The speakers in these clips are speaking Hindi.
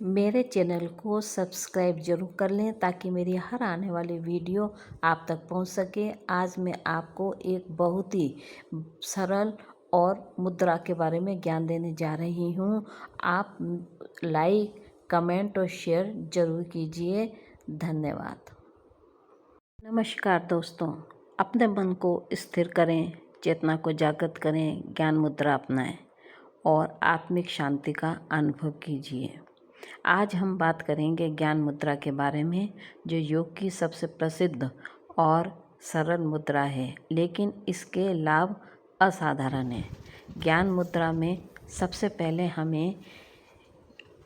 मेरे चैनल को सब्सक्राइब जरूर कर लें ताकि मेरी हर आने वाली वीडियो आप तक पहुंच सके। आज मैं आपको एक बहुत ही सरल और मुद्रा के बारे में ज्ञान देने जा रही हूं। आप लाइक, कमेंट और शेयर जरूर कीजिए। धन्यवाद। नमस्कार दोस्तों, अपने मन को स्थिर करें, चेतना को जागृत करें, ज्ञान मुद्रा अपनाएं और आत्मिक शांति का अनुभव कीजिए। आज हम बात करेंगे ज्ञान मुद्रा के बारे में, जो योग की सबसे प्रसिद्ध और सरल मुद्रा है, लेकिन इसके लाभ असाधारण हैं। ज्ञान मुद्रा में सबसे पहले हमें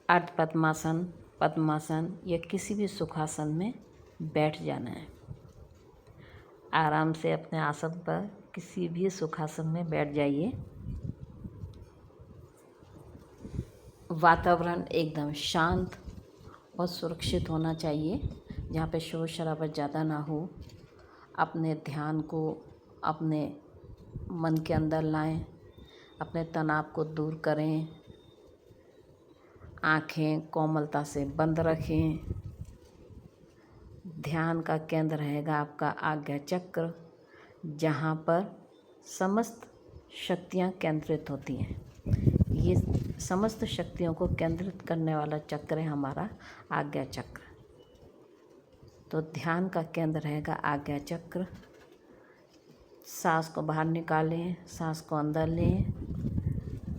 अर्ध पद्मासन, पद्मासन या किसी भी सुखासन में बैठ जाना है। आराम से अपने आसन पर किसी भी सुखासन में बैठ जाइए। वातावरण एकदम शांत और सुरक्षित होना चाहिए, जहाँ पे शोर शराबा ज़्यादा ना हो। अपने ध्यान को अपने मन के अंदर लाएं, अपने तनाव को दूर करें। आँखें कोमलता से बंद रखें। ध्यान का केंद्र रहेगा आपका आज्ञा चक्र, जहाँ पर समस्त शक्तियाँ केंद्रित होती हैं। ये समस्त शक्तियों को केंद्रित करने वाला चक्र है हमारा आज्ञा चक्र। तो ध्यान का केंद्र रहेगा आज्ञा चक्र। सांस को बाहर निकालें, सांस को अंदर लें,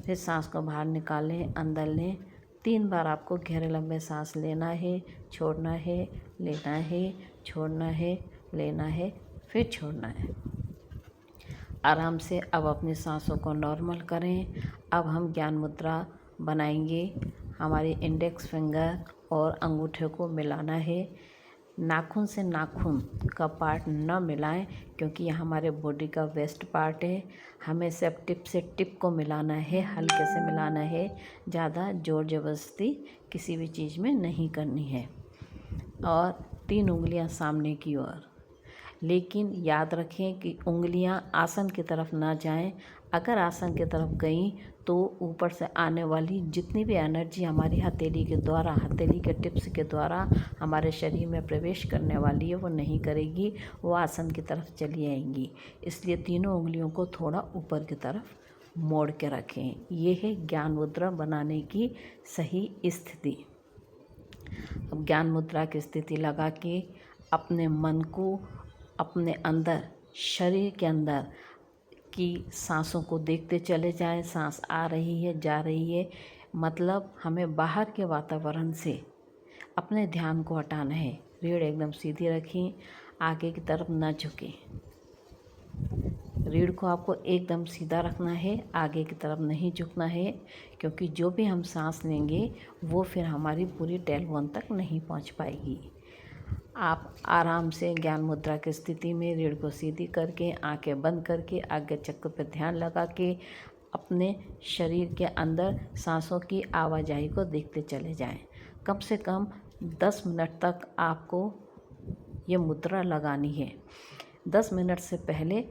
फिर सांस को बाहर निकालें, अंदर लें। 3 बार आपको गहरे लंबे सांस लेना है, छोड़ना है, लेना है, छोड़ना है, लेना है, फिर छोड़ना है। आराम से अब अपनी सांसों को नॉर्मल करें। अब हम ज्ञान मुद्रा बनाएंगे। हमारी इंडेक्स फिंगर और अंगूठे को मिलाना है। नाखून से नाखून का पार्ट न मिलाएं, क्योंकि यह हमारे बॉडी का वेस्ट पार्ट है। हमें सिर्फ टिप से टिप को मिलाना है, हल्के से मिलाना है। ज़्यादा ज़ोर ज़बरदस्ती किसी भी चीज़ में नहीं करनी है। और 3 उंगलियां सामने की ओर, लेकिन याद रखें कि उंगलियां आसन की तरफ ना जाएं। अगर आसन की तरफ गई तो ऊपर से आने वाली जितनी भी एनर्जी हमारी हथेली के द्वारा, हथेली के टिप्स के द्वारा हमारे शरीर में प्रवेश करने वाली है, वो नहीं करेगी, वो आसन की तरफ चली आएंगी। इसलिए तीनों उंगलियों को थोड़ा ऊपर की तरफ मोड़ के रखें। ये है ज्ञान मुद्रा बनाने की सही स्थिति। अब ज्ञान मुद्रा की स्थिति लगा के अपने मन को अपने अंदर, शरीर के अंदर की सांसों को देखते चले जाएं। सांस आ रही है, जा रही है, मतलब हमें बाहर के वातावरण से अपने ध्यान को हटाना है। रीढ़ एकदम सीधी रखें, आगे की तरफ न झुकें। रीढ़ को आपको एकदम सीधा रखना है, आगे की तरफ नहीं झुकना है, क्योंकि जो भी हम सांस लेंगे वो फिर हमारी पूरी टेलबोन तक नहीं पहुंच पाएगी। आप आराम से ज्ञान मुद्रा की स्थिति में रीढ़ को सीधी करके, आंखें बंद करके, आज्ञा चक्र पर ध्यान लगा के अपने शरीर के अंदर सांसों की आवाजाही को देखते चले जाएं। कम से कम 10 मिनट तक आपको ये मुद्रा लगानी है। 10 मिनट से पहले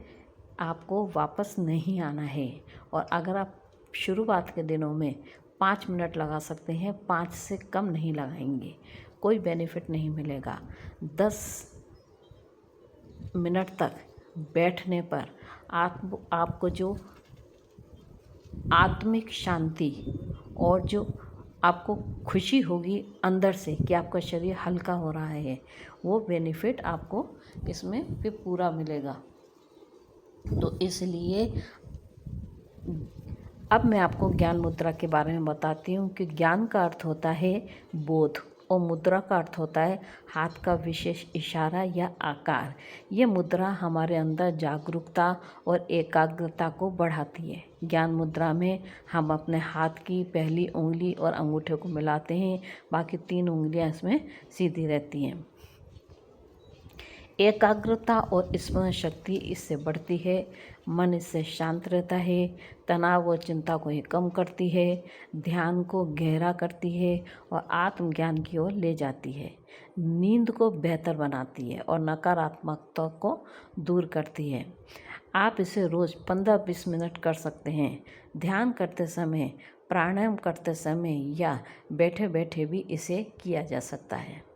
आपको वापस नहीं आना है। और अगर आप शुरुआत के दिनों में 5 मिनट लगा सकते हैं, 5 से कम नहीं लगाएंगे, कोई बेनिफिट नहीं मिलेगा। 10 मिनट तक बैठने पर आपको जो आत्मिक शांति और जो आपको खुशी होगी अंदर से कि आपका शरीर हल्का हो रहा है, वो बेनिफिट आपको इसमें भी पूरा मिलेगा। तो इसलिए अब मैं आपको ज्ञान मुद्रा के बारे में बताती हूँ कि ज्ञान का अर्थ होता है बोध और मुद्रा का अर्थ होता है हाथ का विशेष इशारा या आकार। ये मुद्रा हमारे अंदर जागरूकता और एकाग्रता को बढ़ाती है। ज्ञान मुद्रा में हम अपने हाथ की पहली उंगली और अंगूठे को मिलाते हैं, बाकी 3 उंगलियां इसमें सीधी रहती हैं। एकाग्रता और स्मरण शक्ति इससे बढ़ती है। मन इससे शांत रहता है। तनाव और चिंता को ये कम करती है। ध्यान को गहरा करती है और आत्मज्ञान की ओर ले जाती है। नींद को बेहतर बनाती है और नकारात्मकता को दूर करती है। आप इसे रोज़ 15-20 मिनट कर सकते हैं। ध्यान करते समय प्राणायाम करते समय या बैठे बैठे भी इसे किया जा सकता है।